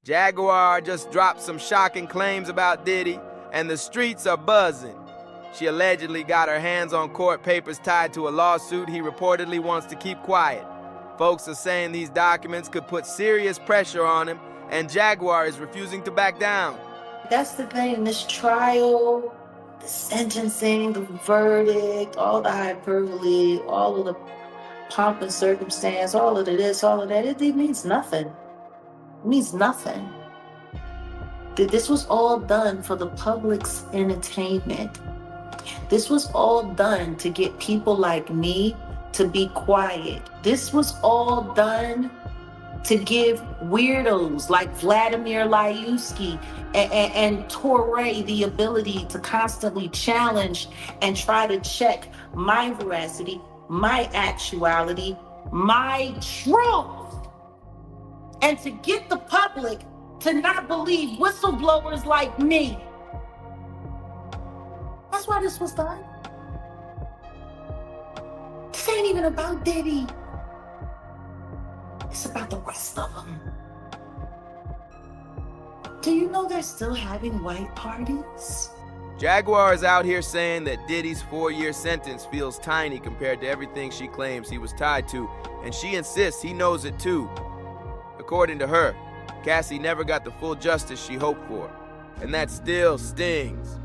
Jaguar just dropped some shocking claims about Diddy, and the streets are buzzing. She allegedly got her hands on court papers tied to a lawsuit he reportedly wants to keep quiet. Folks are saying these documents could put serious pressure on him, and Jaguar is refusing to back down. That's the thing, this trial, the sentencing, the verdict, all the hyperbole, all of the pomp and circumstance, all of this, all of that, it means nothing. It means nothing. This was all done for the public's entertainment. This was all done to get people like me to be quiet. This was all done to give weirdos like Vladimir Lyuski and Torre the ability to constantly challenge and try to check my veracity, my actuality, my truth, and to get the public to not believe whistleblowers like me. That's why this was done. This ain't even about Diddy. It's about the rest of them. Do you know they're still having white parties? Jaguar is out here saying that Diddy's 4-year sentence feels tiny compared to everything she claims he was tied to, and she insists he knows it too. According to her, Cassie never got the full justice she hoped for, and that still stings.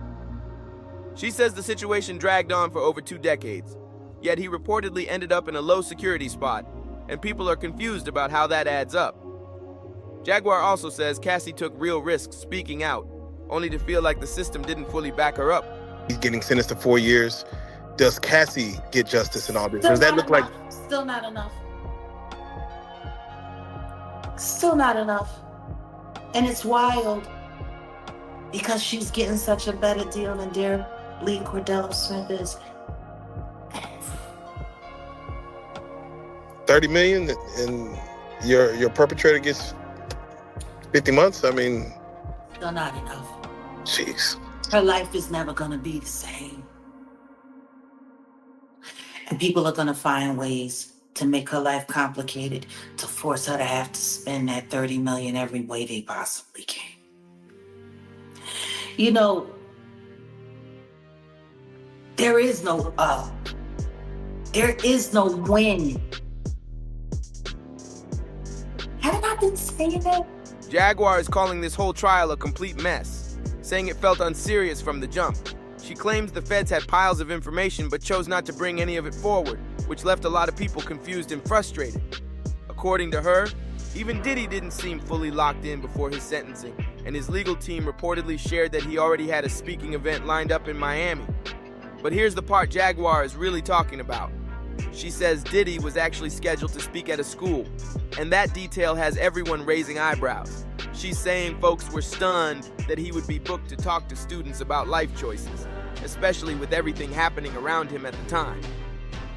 She says the situation dragged on for over 2 decades, yet he reportedly ended up in a low-security spot, and people are confused about how that adds up. Jaguar also says Cassie took real risks speaking out, only to feel like the system didn't fully back her up. He's getting sentenced to 4 years. Does Cassie get justice in all this? Does that look like... Still not enough. Still not enough. And it's wild because she's getting such a better deal than dear Lee Cordell Smith is. 30 million and your perpetrator gets 50 months? I mean... Still not enough. Jeez. Her life is never gonna be the same. And people are gonna find ways to make her life complicated, to force her to have to spend that 30 million every way they possibly can. You know, there is no up. There is no win. Haven't I been saying that? Jaguar is calling this whole trial a complete mess, saying it felt unserious from the jump. She claims the feds had piles of information but chose not to bring any of it forward, which left a lot of people confused and frustrated. According to her, even Diddy didn't seem fully locked in before his sentencing, and his legal team reportedly shared that he already had a speaking event lined up in Miami. But here's the part Jaguar is really talking about. She says Diddy was actually scheduled to speak at a school, and that detail has everyone raising eyebrows. She's saying folks were stunned that he would be booked to talk to students about life choices, especially with everything happening around him at the time.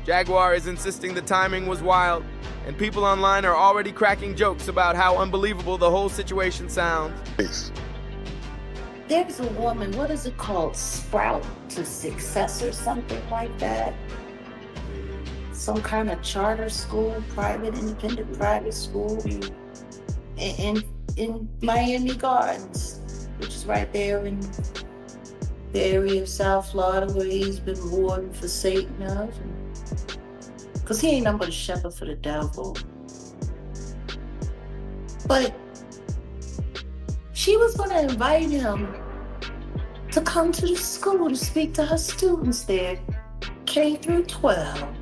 Jaguar is insisting the timing was wild, and people online are already cracking jokes about how unbelievable the whole situation sounds. Peace. There's a woman, what is it called? Sprout to Success or something like that. Some kind of charter school, independent private school in Miami Gardens, which is right there in the area of South Florida where he's been warden for Satan of. Because he ain't nothing but a shepherd for the devil. But she was going to invite him to come to the school to speak to her students there, K through 12.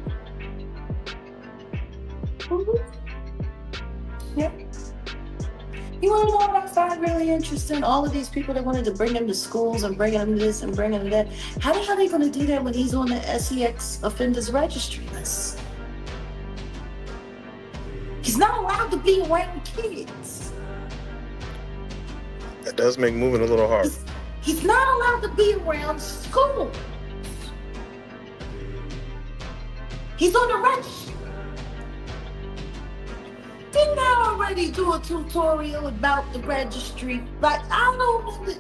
Yep. You want to know what I find really interesting? All of these people that wanted to bring him to schools and bring him this and bring him that. How the hell are they going to do that when he's on the SEX offenders registry list? He's not allowed to be around kids. That does make moving a little hard. He's not allowed to be around school. He's on the registry. Didn't I already do a tutorial about the registry? Like, I don't know.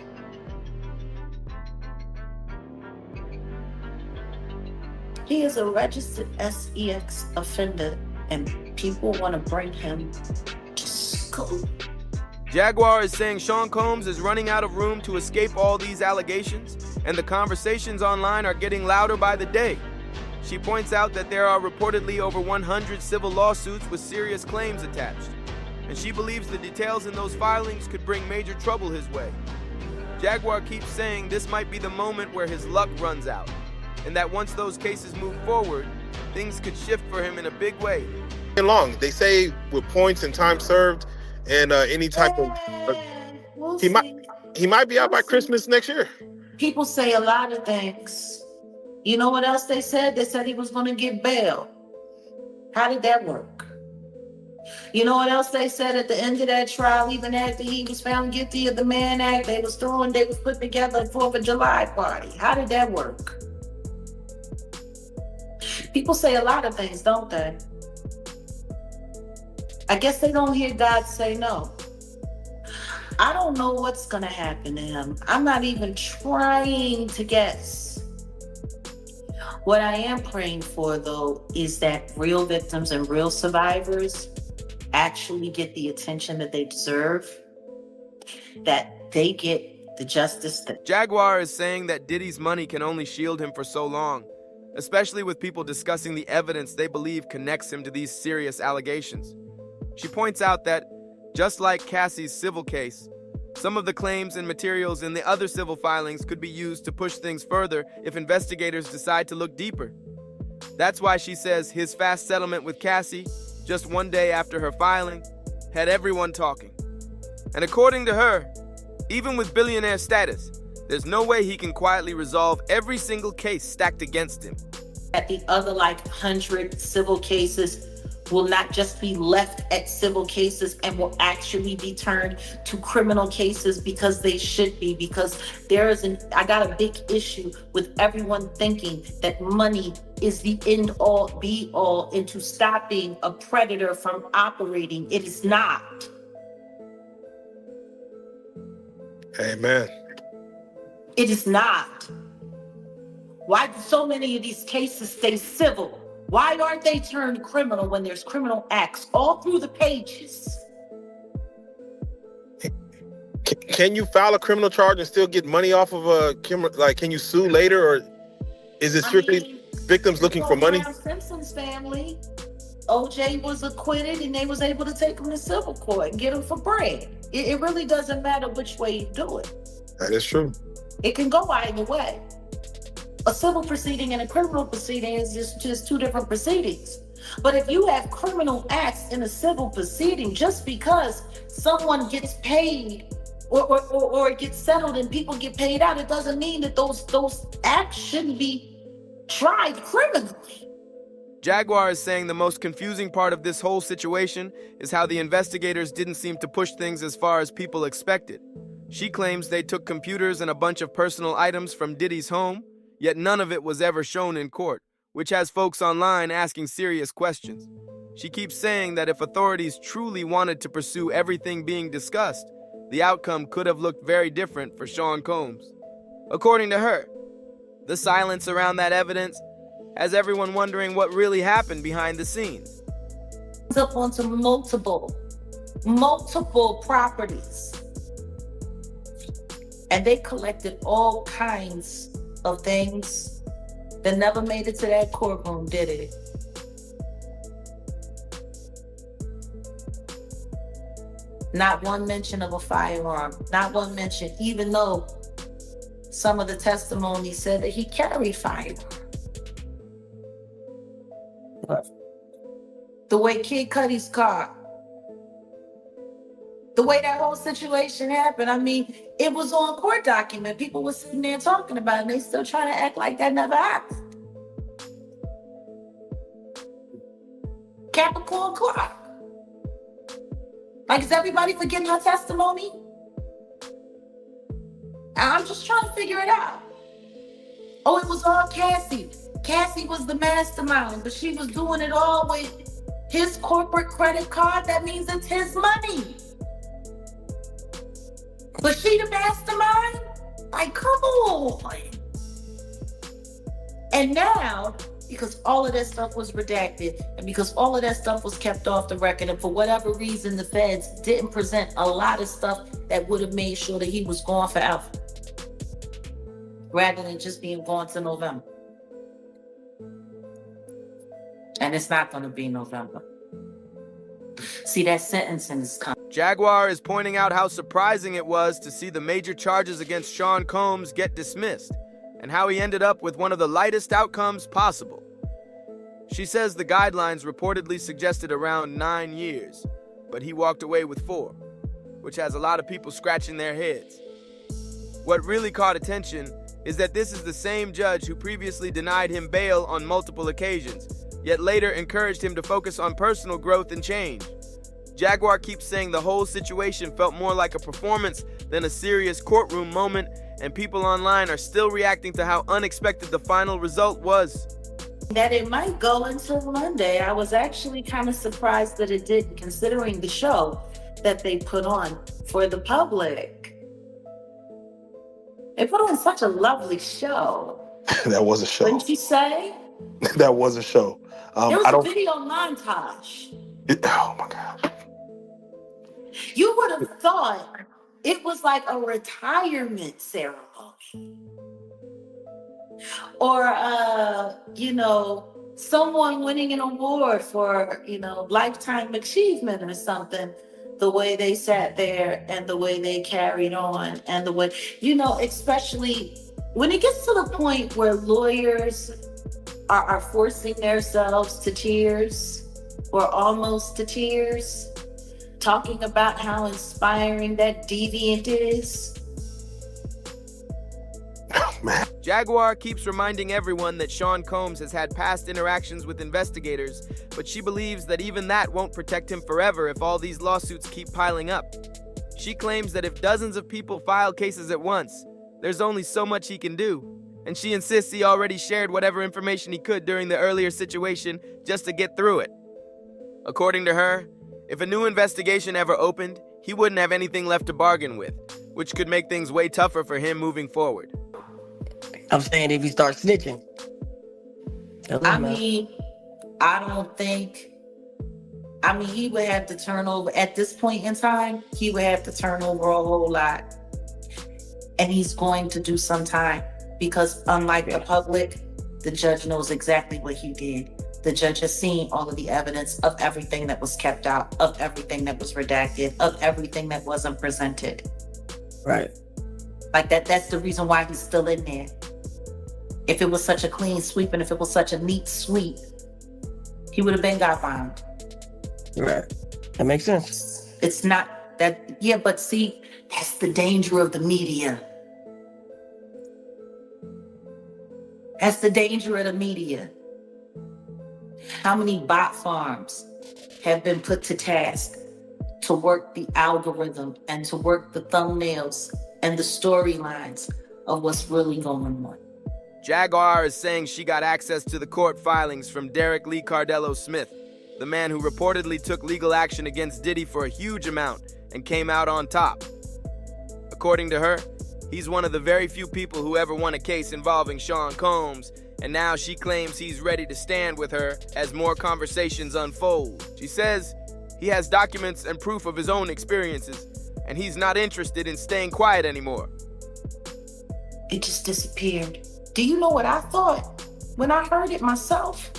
He is a registered SEX offender, and people want to bring him to school. Jaguar is saying Sean Combs is running out of room to escape all these allegations, and the conversations online are getting louder by the day. She points out that there are reportedly over 100 civil lawsuits with serious claims attached, and she believes the details in those filings could bring major trouble his way. Jaguar keeps saying this might be the moment where his luck runs out, and that once those cases move forward, things could shift for him in a big way. Long. They say with points and time served and any type of We'll he see. might be out by Christmas next year. People say a lot of things. You know what else they said? They said he was going to get bail. How did that work? You know what else they said at the end of that trial? Even after he was found guilty of the Mann Act, they was putting together a 4th of July party. How did that work? People say a lot of things, don't they? I guess they don't hear God say no. I don't know what's gonna happen to him. I'm not even trying to guess. What I am praying for, though, is that real victims and real survivors actually get the attention that they deserve, that they get the justice that... Jaguar is saying that Diddy's money can only shield him for so long, especially with people discussing the evidence they believe connects him to these serious allegations. She points out that, just like Cassie's civil case, some of the claims and materials in the other civil filings could be used to push things further if investigators decide to look deeper. That's why she says his fast settlement with Cassie, just one day after her filing, had everyone talking. And according to her, even with billionaire status, there's no way he can quietly resolve every single case stacked against him. That the other 100 civil cases will not just be left at civil cases and will actually be turned to criminal cases, because they should be, because I got a big issue with everyone thinking that money is the end all be all into stopping a predator from operating. It is not. Amen. It is not. Why do so many of these cases stay civil? Why aren't they turned criminal when there's criminal acts all through the pages? Can you file a criminal charge and still get money off of a can you sue later, or is it strictly victims looking for money? Simpson's family, OJ was acquitted and they was able to take him to civil court and get him for bread. It really doesn't matter which way you do it. That is true. It can go either way. A civil proceeding and a criminal proceeding is just two different proceedings. But if you have criminal acts in a civil proceeding, just because someone gets paid or it gets settled and people get paid out, it doesn't mean that those acts shouldn't be tried criminally. Jaguar is saying the most confusing part of this whole situation is how the investigators didn't seem to push things as far as people expected. She claims they took computers and a bunch of personal items from Diddy's home, yet none of it was ever shown in court, which has folks online asking serious questions. She keeps saying that if authorities truly wanted to pursue everything being discussed, the outcome could have looked very different for Sean Combs. According to her, the silence around that evidence has everyone wondering what really happened behind the scenes. It's up onto multiple properties. And they collected all kinds of things that never made it to that courtroom, did it? Not one mention of a firearm, not one mention, even though some of the testimony said that he carried firearm. The way Kid Cudi's car, the way that whole situation happened, I mean, it was on court document. People were sitting there talking about it, and they still trying to act like that never happened. Capricorn clock. Like, is everybody forgetting her testimony? I'm just trying to figure it out. Oh, it was all Cassie. Cassie was the mastermind, but she was doing it all with his corporate credit card. That means it's his money. Was she the mastermind? Like, come on. And now because all of that stuff was redacted and because all of that stuff was kept off the record. And for whatever reason, the feds didn't present a lot of stuff that would have made sure that he was gone forever, rather than just being gone to November. And it's not going to be November. See, that sentencing is coming. Jaguar is pointing out how surprising it was to see the major charges against Sean Combs get dismissed, and how he ended up with one of the lightest outcomes possible. She says the guidelines reportedly suggested around 9 years, but he walked away with 4, which has a lot of people scratching their heads. What really caught attention is that this is the same judge who previously denied him bail on multiple occasions, yet later encouraged him to focus on personal growth and change. Jaguar keeps saying the whole situation felt more like a performance than a serious courtroom moment, and people online are still reacting to how unexpected the final result was. That it might go until Monday. I was actually kind of surprised that it didn't, considering the show that they put on for the public. They put on such a lovely show. That was a show. Wouldn't you say? That was a show. There was a video montage. Oh my God. You would have thought it was like a retirement ceremony. Or, someone winning an award for, lifetime achievement or something. The way they sat there and the way they carried on and the way, especially when it gets to the point where lawyers are forcing themselves to tears or almost to tears, talking about how inspiring that deviant is. Oh, man. Jaguar keeps reminding everyone that Sean Combs has had past interactions with investigators, but she believes that even that won't protect him forever if all these lawsuits keep piling up. She claims that if dozens of people file cases at once, there's only so much he can do, and she insists he already shared whatever information he could during the earlier situation just to get through it. According to her, if a new investigation ever opened, he wouldn't have anything left to bargain with, which could make things way tougher for him moving forward. I'm saying if he starts snitching. He would have to turn over, at this point in time, he would have to turn over a whole lot. And he's going to do some time because unlike the public, the judge knows exactly what he did. The judge has seen all of the evidence of everything that was kept out, of everything that was redacted, of everything that wasn't presented. Right. Like that's the reason why he's still in there. If it was such a clean sweep and if it was such a neat sweep, he would have been got found. Right. That makes sense. It's not that, but see, that's the danger of the media. That's the danger of the media. How many bot farms have been put to task to work the algorithm and to work the thumbnails and the storylines of what's really going on? Jaguar is saying she got access to the court filings from Derek Lee Cardello Smith, the man who reportedly took legal action against Diddy for a huge amount and came out on top. According to her, he's one of the very few people who ever won a case involving Sean Combs, and now she claims he's ready to stand with her as more conversations unfold. She says he has documents and proof of his own experiences, and he's not interested in staying quiet anymore. It just disappeared. Do you know what I thought when I heard it myself?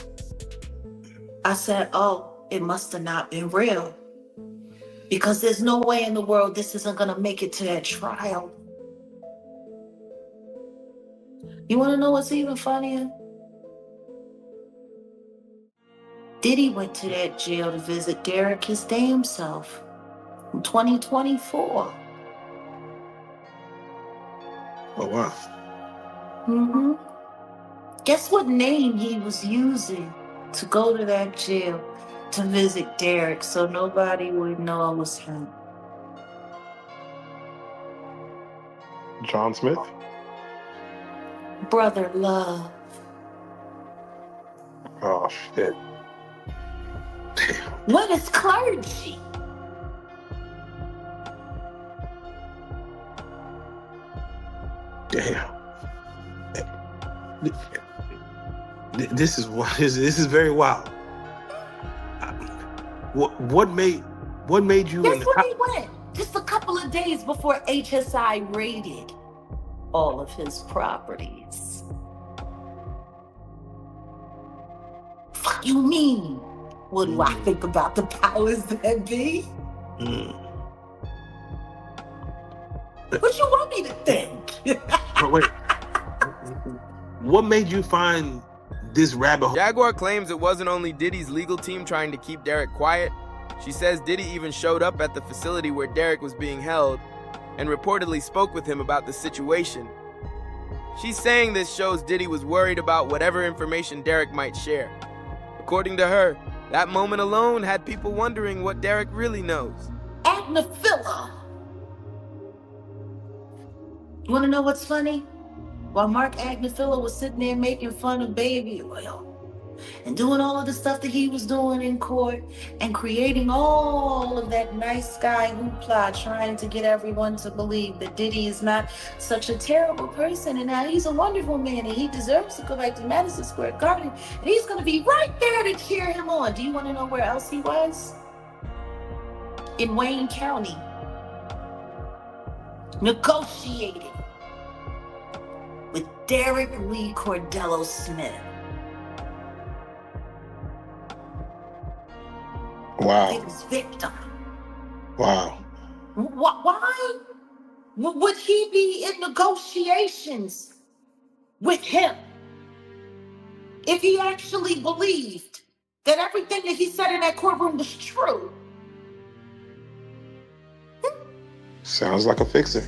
I said, oh, it must have not been real. Because there's no way in the world this isn't going to make it to that trial. You want to know what's even funnier? Diddy went to that jail to visit Derek his damn self in 2024. Oh, wow. Mm-hmm. Guess what name he was using to go to that jail to visit Derek so nobody would know it was him? John Smith? Brother Love. Oh, shit. Damn. What is clergy? Damn. This is what this is very wild. What made you? Guess where he went? Just a couple of days before HSI raided all of his properties. Fuck you mean? What do I think about the powers that be? What you want me to think? But wait, what made you find this rabbit hole? Jaguar claims it wasn't only Diddy's legal team trying to keep Derek quiet. She says Diddy even showed up at the facility where Derek was being held and reportedly spoke with him about the situation. She's saying this shows Diddy was worried about whatever information Derek might share. According to her, that moment alone had people wondering what Derek really knows. Agnephila. You want to know what's funny? While Mark Agnephila was sitting there making fun of baby oil and doing all of the stuff that he was doing in court and creating all of that nice guy hoopla, trying to get everyone to believe that Diddy is not such a terrible person and now he's a wonderful man and he deserves to go back to Madison Square Garden and he's going to be right there to cheer him on. Do you want to know where else he was? In Wayne County, negotiating with Derek Lee Cordello Smith. Wow. His victim. Wow. Why would he be in negotiations with him if he actually believed that everything that he said in that courtroom was true? Sounds like a fixer.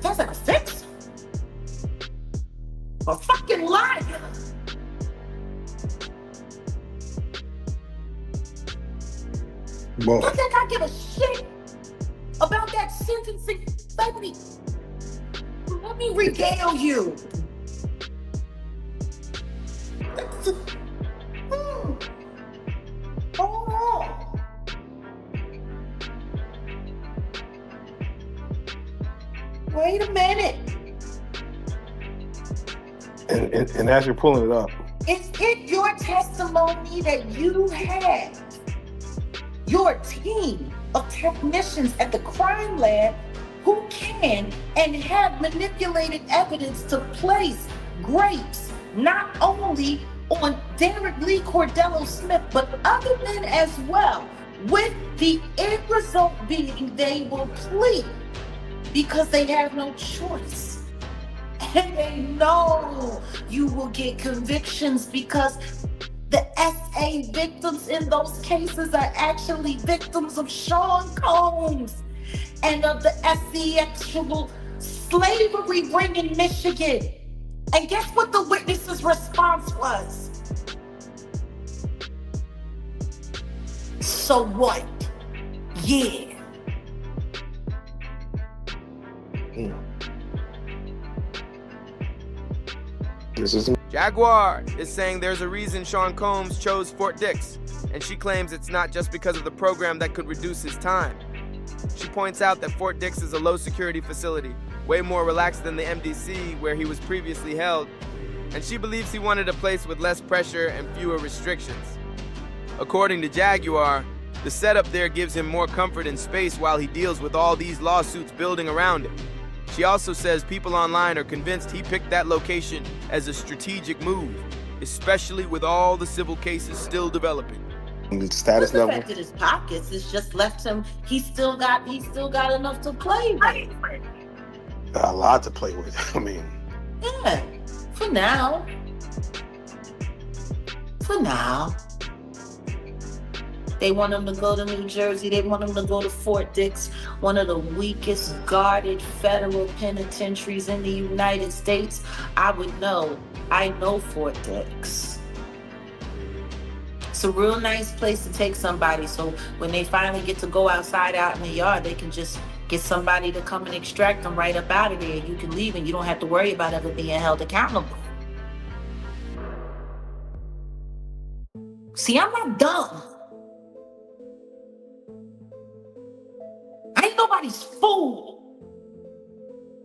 Sounds like a fixer. A fucking liar. Boy. You think I give a shit about that sentencing? Let me regale you. Hold on. Wait a minute. And as you're pulling it up, Is it your testimony that you have your team of technicians at the crime lab who can and have manipulated evidence to place grapes not only on Derek Lee Cordello Smith, but other men as well, with the end result being they will plead because they have no choice. And they know you will get convictions because the SA victims in those cases are actually victims of Sean Combs and of the actual slavery ring in Michigan. And guess what the witness's response was? So what? Yeah. this is Jaguar is saying there's a reason Sean Combs chose Fort Dix, and she claims it's not just because of the program that could reduce his time. She points out that Fort Dix is a low-security facility, way more relaxed than the MDC where he was previously held, and she believes he wanted a place with less pressure and fewer restrictions. According to Jaguar, the setup there gives him more comfort and space while he deals with all these lawsuits building around him. She also says people online are convinced he picked that location as a strategic move, especially with all the civil cases still developing. status What's level. affected his pockets? It's just left him. He's still got enough to play with. A lot to play with. I mean, Yeah, for now. For now. They want him to go to New Jersey. They want him to go to Fort Dix, one of the weakest guarded federal penitentiaries in the United States. I would know. I know Fort Dix. It's a real nice place to take somebody. So when they finally get to go outside out in the yard, they can just get somebody to come and extract them right up out of there. You can leave and you don't have to worry about ever being held accountable. See, I'm not dumb. I ain't nobody's fool.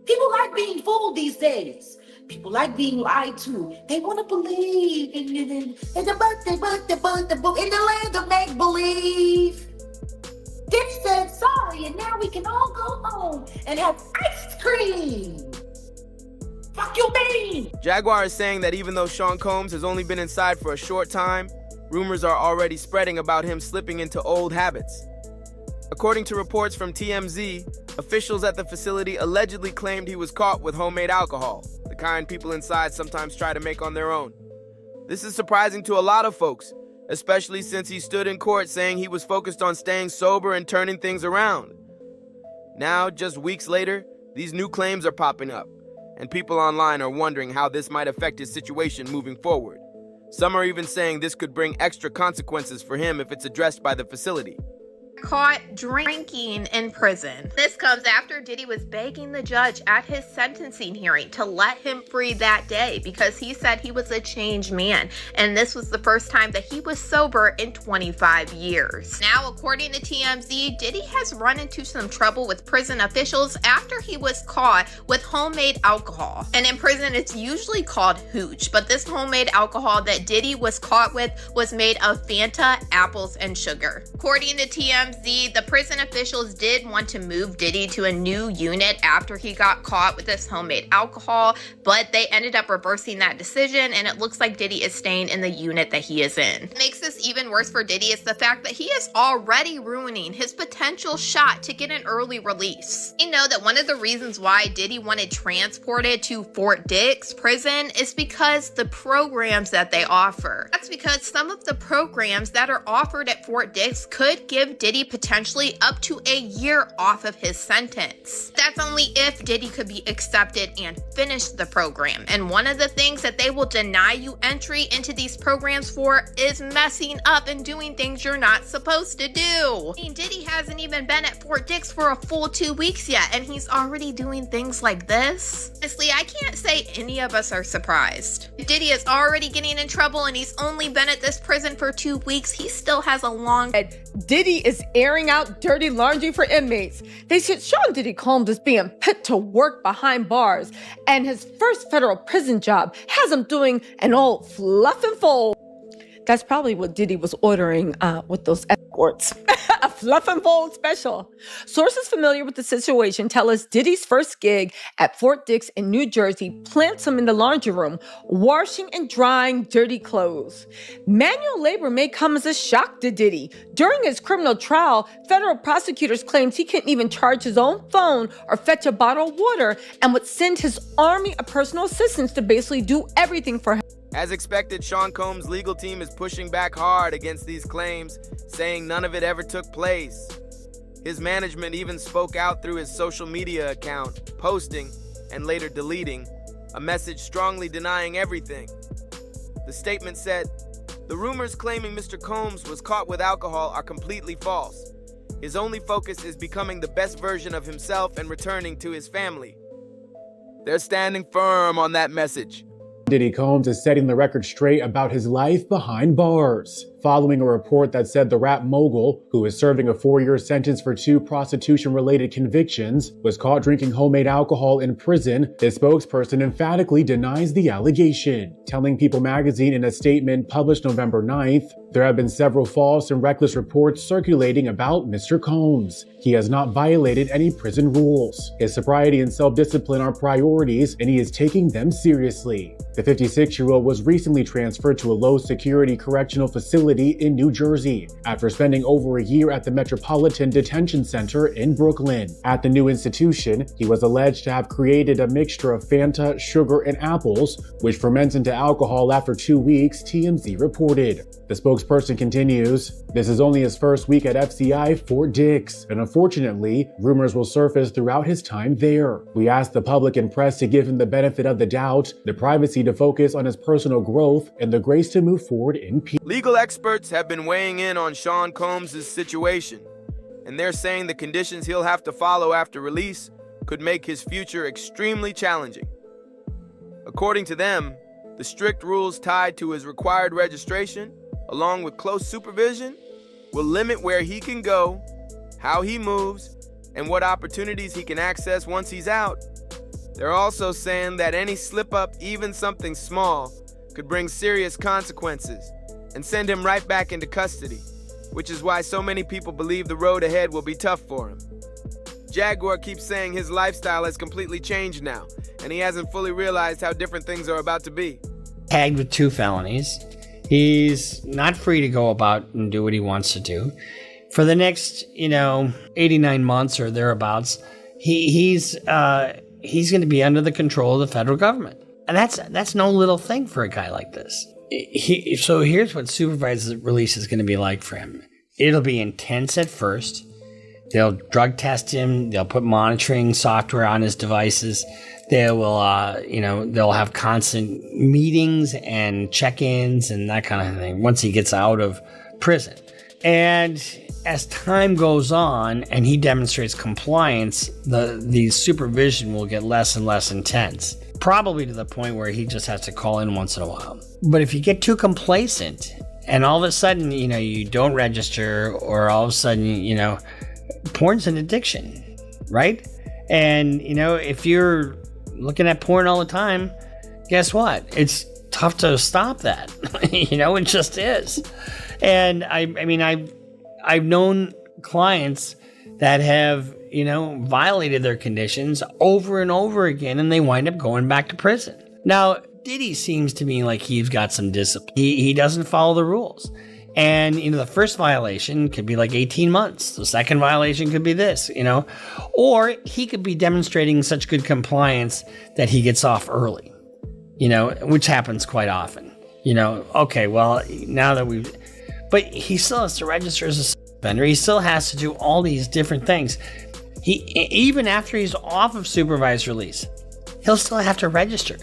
People like being fooled these days. People like being lied to. They want to believe in the land of make-believe. Dick said sorry, and now we can all go home and have ice cream. Fuck you mean? Jaguar is saying that even though Sean Combs has only been inside for a short time, rumors are already spreading about him slipping into old habits. According to reports from TMZ, officials at the facility allegedly claimed he was caught with homemade alcohol, the kind people inside sometimes try to make on their own. This is surprising to a lot of folks, especially since he stood in court saying he was focused on staying sober and turning things around. Now, just weeks later, these new claims are popping up, and people online are wondering how this might affect his situation moving forward. Some are even saying this could bring extra consequences for him if it's addressed by the facility. Caught drinking in prison. This comes after Diddy was begging the judge at his sentencing hearing to let him free that day because he said he was a changed man, and this was the first time that he was sober in 25 years. Now, according to TMZ, Diddy has run into some trouble with prison officials after he was caught with homemade alcohol. And in prison, it's usually called hooch, but this homemade alcohol that Diddy was caught with was made of Fanta, apples, and sugar. According to TMZ, the prison officials did want to move Diddy to a new unit after he got caught with this homemade alcohol, but they ended up reversing that decision, and it looks like Diddy is staying in the unit that he is in. What makes this even worse for Diddy is the fact that he is already ruining his potential shot to get an early release. You know that one of the reasons why Diddy wanted transported to Fort Dix prison is because the programs that they offer. That's because some of the programs that are offered at Fort Dix could give Diddy potentially up to a year off of his sentence. That's only if Diddy could be accepted and finish the program. And one of the things that they will deny you entry into these programs for is messing up and doing things you're not supposed to do. I mean, Diddy hasn't even been at Fort Dix for a full 2 weeks yet, and he's already doing things like this. Honestly, I can't say any of us are surprised. If Diddy is already getting in trouble and he's only been at this prison for 2 weeks, he still has a long... Diddy is airing out dirty laundry for inmates. They said Sean Diddy Combs is being put to work behind bars, and his first federal prison job has him doing an old fluff and fold. That's probably what Diddy was ordering with those escorts. A fluff and fold special. Sources familiar with the situation tell us Diddy's first gig at Fort Dix in New Jersey plants him in the laundry room, washing and drying dirty clothes. Manual labor may come as a shock to Diddy. During his criminal trial, federal prosecutors claimed he couldn't even charge his own phone or fetch a bottle of water and would send his army of personal assistants to basically do everything for him. As expected, Sean Combs' legal team is pushing back hard against these claims, saying none of it ever took place. His management even spoke out through his social media account, posting, and later deleting, a message strongly denying everything. The statement said, "The rumors claiming Mr. Combs was caught with alcohol are completely false. His only focus is becoming the best version of himself and returning to his family." They're standing firm on that message. Diddy Combs is setting the record straight about his life behind bars, following a report that said the rap mogul, who is serving a 4-year sentence for 2 prostitution-related convictions, was caught drinking homemade alcohol in prison. His spokesperson emphatically denies the allegation, telling People magazine in a statement published November 9th, "There have been several false and reckless reports circulating about Mr. Combs. He has not violated any prison rules. His sobriety and self-discipline are priorities, and he is taking them seriously." The 56-year-old was recently transferred to a low-security correctional facility in New Jersey after spending over a year at the Metropolitan Detention Center in Brooklyn. At the new institution, he was alleged to have created a mixture of Fanta, sugar, and apples, which ferments into alcohol after 2 weeks, TMZ reported. The spokesperson continues, "This is only his first week at FCI Fort Dix, and unfortunately, rumors will surface throughout his time there. We ask the public and press to give him the benefit of the doubt, the privacy to focus on his personal growth, and the grace to move forward in peace." Legal experts have been weighing in on Sean Combs' situation, and they're saying the conditions he'll have to follow after release could make his future extremely challenging. According to them, the strict rules tied to his required registration, along with close supervision, will limit where he can go, how he moves, and what opportunities he can access once he's out. They're also saying that any slip up, even something small, could bring serious consequences and send him right back into custody, which is why so many people believe the road ahead will be tough for him. Jaguar keeps saying his lifestyle has completely changed now, and he hasn't fully realized how different things are about to be. Tagged with 2 felonies. He's not free to go about and do what he wants to do. For the next, 89 months or thereabouts, he's going to be under the control of the federal government. And that's no little thing for a guy like this. So here's what supervised release is going to be like for him. It'll be intense at first. They'll drug test him. They'll put monitoring software on his devices. They will, they'll have constant meetings and check-ins and that kind of thing once he gets out of prison. And as time goes on and he demonstrates compliance, the supervision will get less and less intense, probably to the point where he just has to call in once in a while. But if you get too complacent and all of a sudden, you don't register, or all of a sudden, porn's an addiction, right? And, if you're looking at porn all the time, guess what? It's tough to stop that. It just is. And I've known clients that have, violated their conditions over and over again, and they wind up going back to prison. Now, Diddy seems to me like he's got some discipline. He doesn't follow the rules. And, the first violation could be like 18 months. The second violation could be this, or he could be demonstrating such good compliance that he gets off early, which happens quite often. Okay, well, now that but he still has to register as a offender. He still has to do all these different things. Even after he's off of supervised release, he'll still have to register.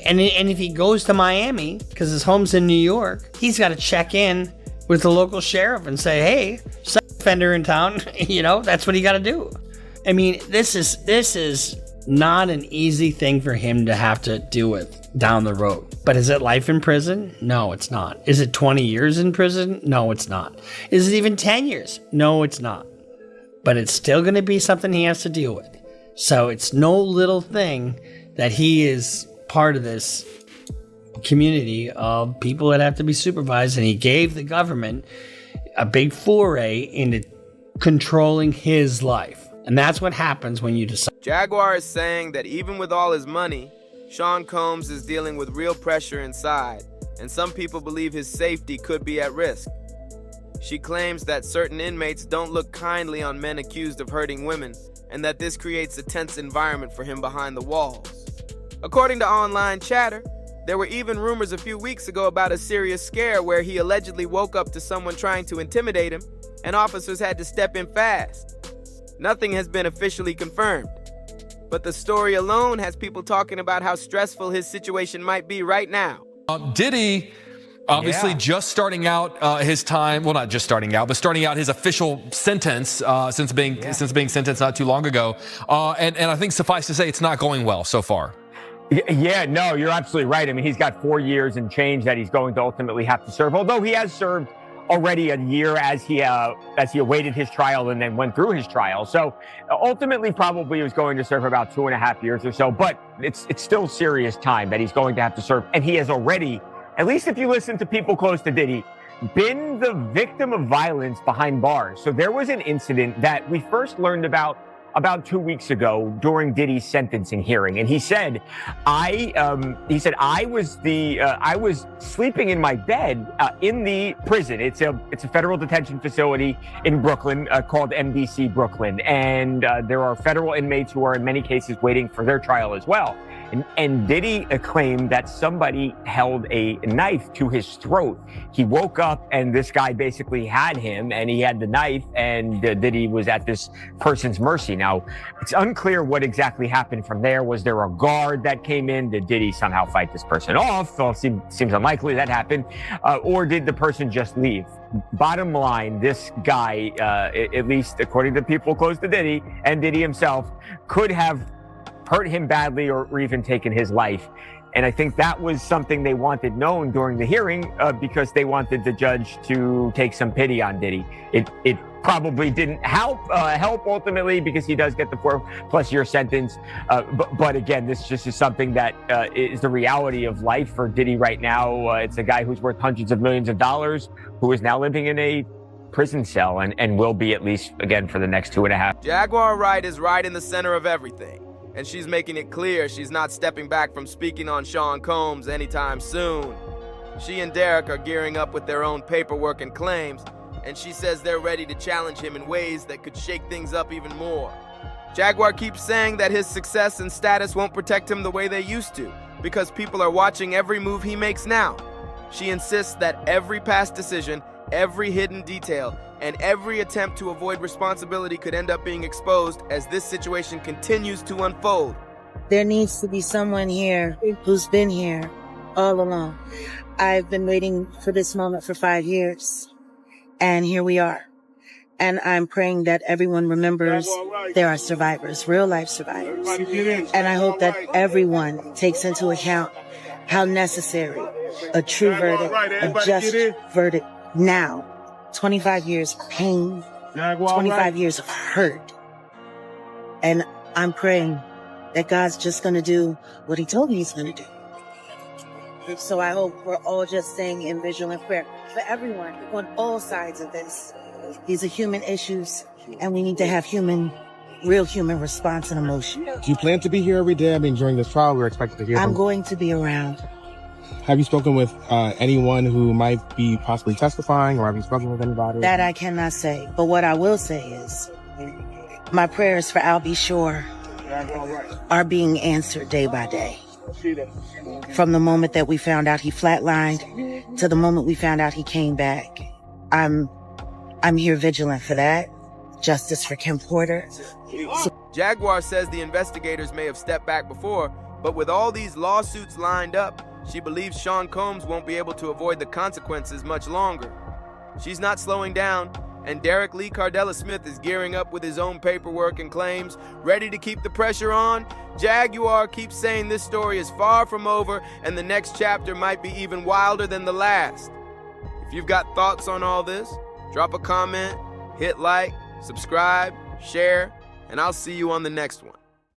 And if he goes to Miami, because his home's in New York, he's got to check in with the local sheriff and say, hey, sex offender in town, that's what he got to do. I mean, this is not an easy thing for him to have to deal with down the road. But is it life in prison? No, it's not. Is it 20 years in prison? No, it's not. Is it even 10 years? No, it's not. But it's still going to be something he has to deal with. So it's no little thing that he is part of this community of people that have to be supervised, and he gave the government a big foray into controlling his life. And that's what happens when you decide. Jaguar is saying that even with all his money, Sean Combs is dealing with real pressure inside, and some people believe his safety could be at risk. She claims that certain inmates don't look kindly on men accused of hurting women, and that this creates a tense environment for him behind the walls. According to online chatter, there were even rumors a few weeks ago about a serious scare where he allegedly woke up to someone trying to intimidate him, and officers had to step in fast. Nothing has been officially confirmed, but the story alone has people talking about how stressful his situation might be right now. Diddy, obviously just starting out his time, well, not just starting out, but starting out his official sentence since being sentenced not too long ago. And I think suffice to say, it's not going well so far. Yeah, no, you're absolutely right. I mean, he's got 4 years and change that he's going to ultimately have to serve, although he has served already a year as he awaited his trial and then went through his trial. So ultimately probably he was going to serve about 2.5 years or so, but it's still serious time that he's going to have to serve. And he has already, at least if you listen to people close to Diddy, been the victim of violence behind bars. So there was an incident that we first learned about 2 weeks ago during Diddy's sentencing hearing, and he said, I was sleeping in my bed in the prison. It's a federal detention facility in Brooklyn called MDC Brooklyn, and there are federal inmates who are in many cases waiting for their trial as well. And Diddy claimed that somebody held a knife to his throat. He woke up and this guy basically had him, and he had the knife, and Diddy was at this person's mercy. Now, it's unclear what exactly happened from there. Was there a guard that came in? Did Diddy somehow fight this person off? Well, seems unlikely that happened. Or did the person just leave? Bottom line, this guy, at least according to people close to Diddy and Diddy himself, could have hurt him badly or even taken his life. And I think that was something they wanted known during the hearing because they wanted the judge to take some pity on Diddy. It probably didn't help ultimately because he does get the 4+ year sentence. But again, this just is something that is the reality of life for Diddy right now. It's a guy who's worth hundreds of millions of dollars who is now living in a prison cell and will be at least, again, for the next 2.5. Jaguar Wright is right in the center of everything, and she's making it clear she's not stepping back from speaking on Sean Combs anytime soon. She and Derek are gearing up with their own paperwork and claims, and she says they're ready to challenge him in ways that could shake things up even more. Jaguar keeps saying that his success and status won't protect him the way they used to, because people are watching every move he makes now. She insists that every past decision, every hidden detail, and every attempt to avoid responsibility could end up being exposed as this situation continues to unfold. There needs to be someone here who's been here all along. I've been waiting for this moment for 5 years, and here we are. And I'm praying that everyone remembers there are survivors, real life survivors. And I hope that everyone takes into account how necessary a true verdict, a just verdict now. 25 years of pain, 25 years of hurt. And I'm praying that God's just going to do what he told me he's going to do. So I hope we're all just staying in vigilant prayer for everyone on all sides of this. These are human issues, and we need to have real human response and emotion. Do you plan to be here every day? I mean, during this trial, we're expected to hear I'm going to be around. Have you spoken with anyone who might be possibly testifying, or have you spoken with anybody? That I cannot say. But what I will say is my prayers for Al B. Shore are being answered day by day. From the moment that we found out he flatlined to the moment we found out he came back. I'm here vigilant for that. Justice for Kim Porter. Jaguar says the investigators may have stepped back before, but with all these lawsuits lined up, she believes Sean Combs won't be able to avoid the consequences much longer. She's not slowing down, and Derek Lee Cardella Smith is gearing up with his own paperwork and claims, ready to keep the pressure on. Jaguar keeps saying this story is far from over, and the next chapter might be even wilder than the last. If you've got thoughts on all this, drop a comment, hit like, subscribe, share, and I'll see you on the next one.